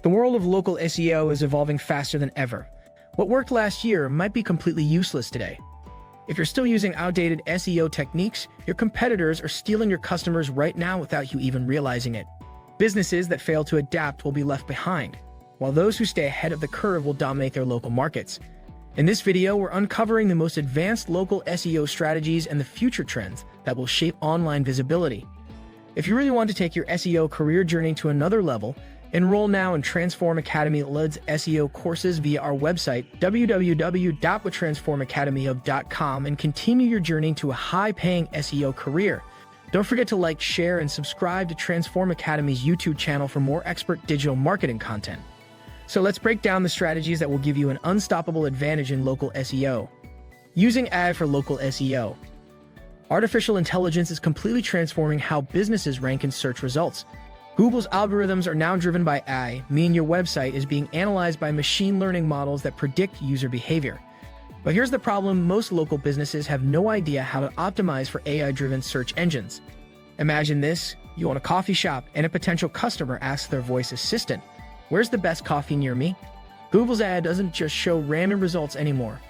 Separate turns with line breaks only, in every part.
The world of local SEO is evolving faster than ever. What worked last year might be completely useless today. If you're still using outdated SEO techniques, your competitors are stealing your customers right now without you even realizing it. Businesses that fail to adapt will be left behind, while those who stay ahead of the curve will dominate their local markets. In this video, we're uncovering the most advanced local SEO strategies and the future trends that will shape online visibility. If you really want to take your SEO career journey to another level, enroll now in Transform Academy leads SEO courses via our website www.transformacademyhub.com and continue your journey to a high-paying SEO career. Don't forget to like, share, and subscribe to Transform Academy's YouTube channel for more expert digital marketing content. So let's break down the strategies that will give you an unstoppable advantage in local SEO. Using AI for local SEO. Artificial intelligence is completely transforming how businesses rank in search results. Google's algorithms are now driven by AI, meaning your website is being analyzed by machine learning models that predict user behavior. But here's the problem: most local businesses have no idea how to optimize for AI-driven search engines. Imagine this: you own a coffee shop and a potential customer asks their voice assistant, "Where's the best coffee near me?" Google's AI doesn't just show random results anymore.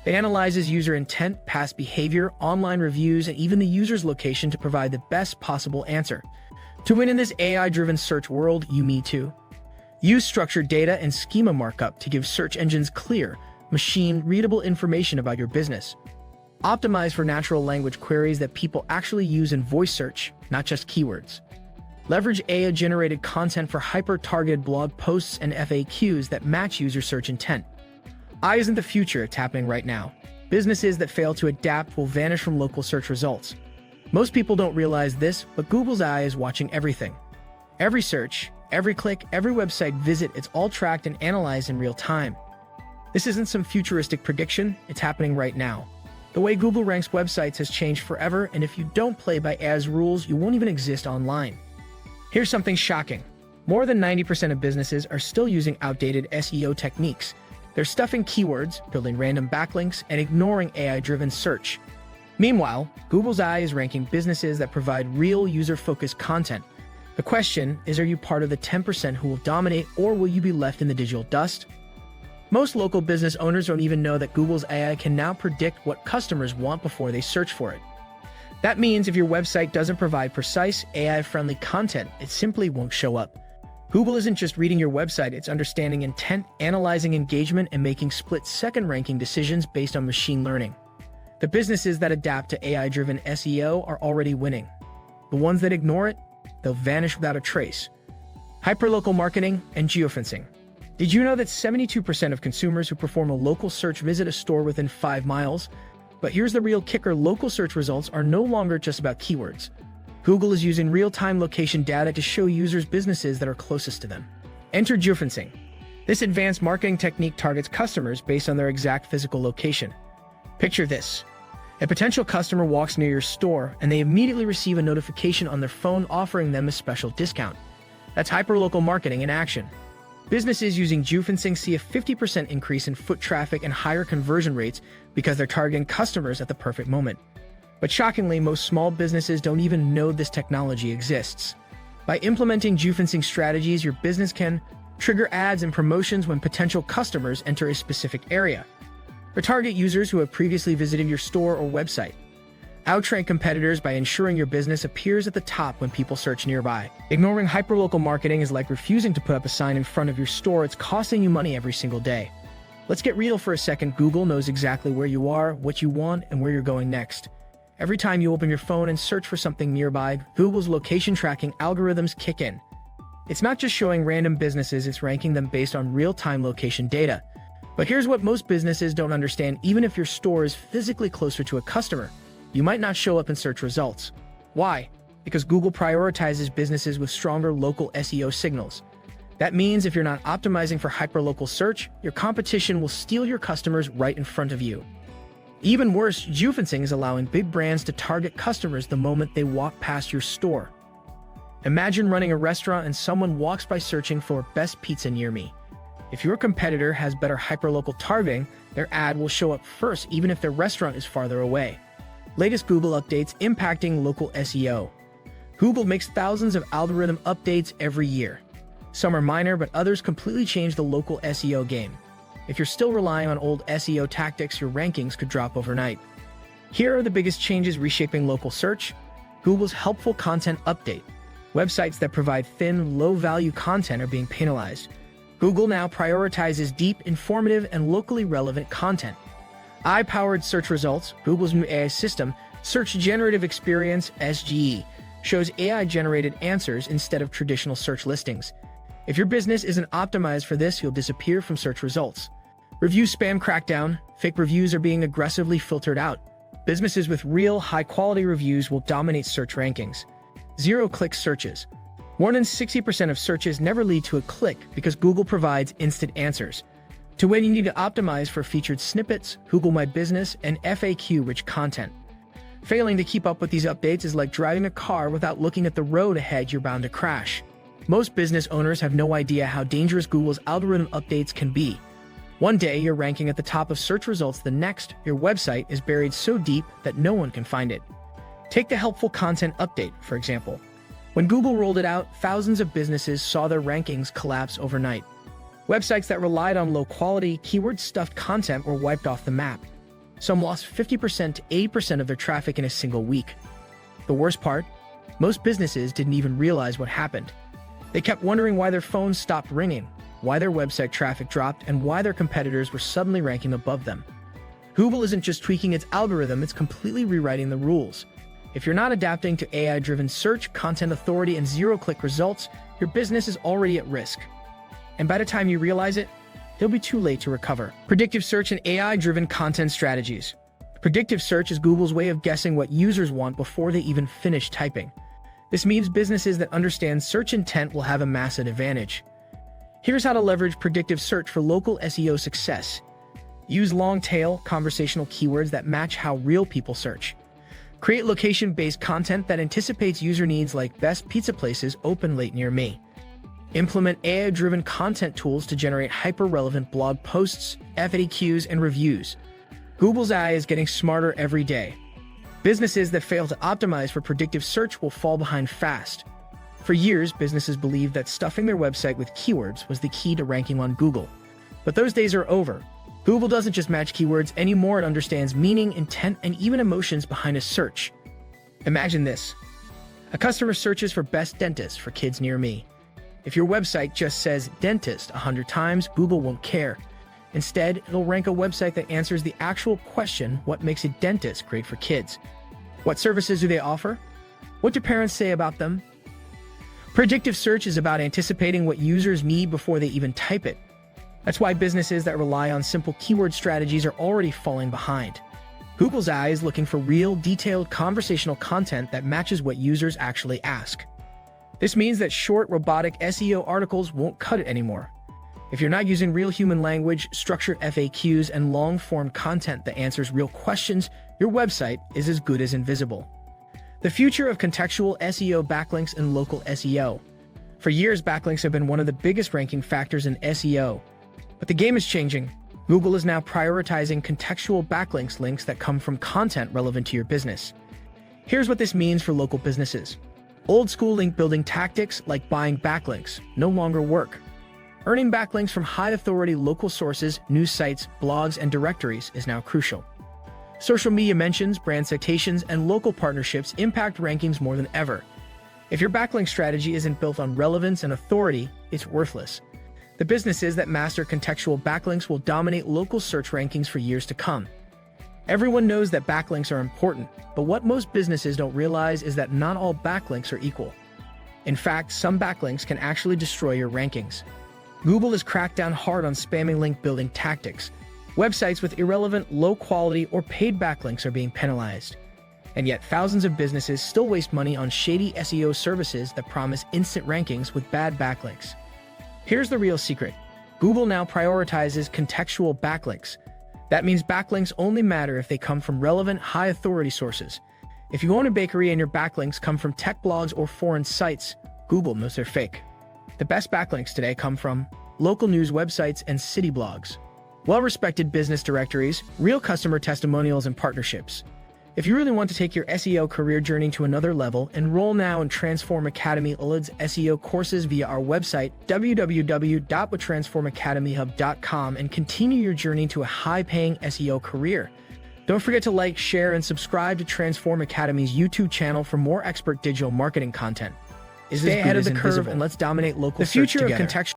It analyzes user intent, past behavior, online reviews, and even the user's location to provide the best possible answer. To win in this AI-driven search world, you need to use structured data and schema markup to give search engines clear, machine-readable information about your business. Optimize for natural language queries that people actually use in voice search, not just keywords. Leverage AI-generated content for hyper-targeted blog posts and FAQs that match user search intent. AI isn't the future, it's happening right now. Businesses that fail to adapt will vanish from local search results. Most people don't realize this, but Google's AI is watching everything. Every search, every click, every website visit, it's all tracked and analyzed in real time. This isn't some futuristic prediction, it's happening right now. The way Google ranks websites has changed forever, and if you don't play by AI's rules, you won't even exist online. Here's something shocking. More than 90% of businesses are still using outdated SEO techniques. They're stuffing keywords, building random backlinks, and ignoring AI-driven search. Meanwhile, Google's AI is ranking businesses that provide real user-focused content. The question is, are you part of the 10% who will dominate, or will you be left in the digital dust? Most local business owners don't even know that Google's AI can now predict what customers want before they search for it. That means if your website doesn't provide precise, AI-friendly content, it simply won't show up. Google isn't just reading your website, it's understanding intent, analyzing engagement, and making split-second ranking decisions based on machine learning. The businesses that adapt to AI-driven SEO are already winning. The ones that ignore it, they'll vanish without a trace. Hyperlocal marketing and geofencing. Did you know that 72% of consumers who perform a local search visit a store within 5 miles? But here's the real kicker: local search results are no longer just about keywords. Google is using real-time location data to show users businesses that are closest to them. Enter geofencing. This advanced marketing technique targets customers based on their exact physical location. Picture this: a potential customer walks near your store and they immediately receive a notification on their phone offering them a special discount. That's hyperlocal marketing in action. Businesses using geofencing see a 50% increase in foot traffic and higher conversion rates because they're targeting customers at the perfect moment. But shockingly, most small businesses don't even know this technology exists. By implementing geofencing strategies, your business can trigger ads and promotions when potential customers enter a specific area, or target users who have previously visited your store or website. Outrank competitors by ensuring your business appears at the top when people search nearby. Ignoring hyperlocal marketing is like refusing to put up a sign in front of your store. It's costing you money every single day. Let's get real for a second. Google knows exactly where you are, what you want, and where you're going next. Every time you open your phone and search for something nearby, Google's location tracking algorithms kick in. It's not just showing random businesses, it's ranking them based on real-time location data. But here's what most businesses don't understand: even if your store is physically closer to a customer, you might not show up in search results. Why? Because Google prioritizes businesses with stronger local SEO signals. That means if you're not optimizing for hyperlocal search, your competition will steal your customers right in front of you. Even worse, geofencing is allowing big brands to target customers the moment they walk past your store. Imagine running a restaurant and someone walks by searching for best pizza near me. If your competitor has better hyperlocal targeting, their ad will show up first even if their restaurant is farther away. Latest Google updates impacting local SEO. Google makes thousands of algorithm updates every year. Some are minor, but others completely change the local SEO game. If you're still relying on old SEO tactics, your rankings could drop overnight. Here are the biggest changes reshaping local search. Google's helpful content update. Websites that provide thin, low-value content are being penalized. Google now prioritizes deep, informative, and locally relevant content. AI-powered search results. Google's new AI system, Search Generative Experience (SGE), shows AI-generated answers instead of traditional search listings. If your business isn't optimized for this, you'll disappear from search results. Review spam crackdown. Fake reviews are being aggressively filtered out. Businesses with real, high-quality reviews will dominate search rankings. Zero-click searches. More than 60% of searches never lead to a click because Google provides instant answers. To win, you need to optimize for featured snippets, Google My Business, and FAQ-rich content. Failing to keep up with these updates is like driving a car without looking at the road ahead. You're bound to crash. Most business owners have no idea how dangerous Google's algorithm updates can be. One day, you're ranking at the top of search results. The next, your website is buried so deep that no one can find it. Take the helpful content update, for example. When Google rolled it out, thousands of businesses saw their rankings collapse overnight. Websites that relied on low-quality, keyword-stuffed content were wiped off the map. Some lost 50% to 80% of their traffic in a single week. The worst part? Most businesses didn't even realize what happened. They kept wondering why their phones stopped ringing, why their website traffic dropped, and why their competitors were suddenly ranking above them. Google isn't just tweaking its algorithm, it's completely rewriting the rules. If you're not adapting to AI-driven search, content authority, and zero-click results, your business is already at risk. And by the time you realize it, it'll be too late to recover. Predictive search and AI-driven content strategies. Predictive search is Google's way of guessing what users want before they even finish typing. This means businesses that understand search intent will have a massive advantage. Here's how to leverage predictive search for local SEO success. Use long-tail, conversational keywords that match how real people search. Create location-based content that anticipates user needs, like best pizza places open late near me. Implement AI-driven content tools to generate hyper-relevant blog posts, FAQs, and reviews. Google's AI is getting smarter every day. Businesses that fail to optimize for predictive search will fall behind fast. For years, businesses believed that stuffing their website with keywords was the key to ranking on Google. But those days are over. Google doesn't just match keywords anymore, it understands meaning, intent, and even emotions behind a search. Imagine this. A customer searches for best dentist for kids near me. If your website just says dentist 100 times, Google won't care. Instead, it'll rank a website that answers the actual question, what makes a dentist great for kids? What services do they offer? What do parents say about them? Predictive search is about anticipating what users need before they even type it. That's why businesses that rely on simple keyword strategies are already falling behind. Google's AI is looking for real, detailed conversational content that matches what users actually ask. This means that short, robotic SEO articles won't cut it anymore. If you're not using real human language, structured FAQs, and long-form content that answers real questions, your website is as good as invisible. The future of contextual SEO, backlinks, and local SEO. For years, backlinks have been one of the biggest ranking factors in SEO. But the game is changing. Google is now prioritizing contextual backlinks, links that come from content relevant to your business. Here's what this means for local businesses. Old-school link-building tactics like buying backlinks no longer work. Earning backlinks from high-authority local sources, news sites, blogs, and directories is now crucial. Social media mentions, brand citations, and local partnerships impact rankings more than ever. If your backlink strategy isn't built on relevance and authority, it's worthless. The businesses that master contextual backlinks will dominate local search rankings for years to come. Everyone knows that backlinks are important, but what most businesses don't realize is that not all backlinks are equal. In fact, some backlinks can actually destroy your rankings. Google has cracked down hard on spamming link-building tactics. Websites with irrelevant, low-quality, or paid backlinks are being penalized. And yet, thousands of businesses still waste money on shady SEO services that promise instant rankings with bad backlinks. Here's the real secret. Google now prioritizes contextual backlinks. That means backlinks only matter if they come from relevant, high-authority sources. If you own a bakery and your backlinks come from tech blogs or foreign sites, Google knows they're fake. The best backlinks today come from local news websites and city blogs, well-respected business directories, real customer testimonials, and partnerships. If you really want to take your SEO career journey to another level, enroll now in Transform Academy Ulad's SEO courses via our website, www.transformacademyhub.com, and continue your journey to a high-paying SEO career. Don't forget to like, share, and subscribe to Transform Academy's YouTube channel for more expert digital marketing content. Stay ahead of the curve and let's dominate local search together. The future of contextual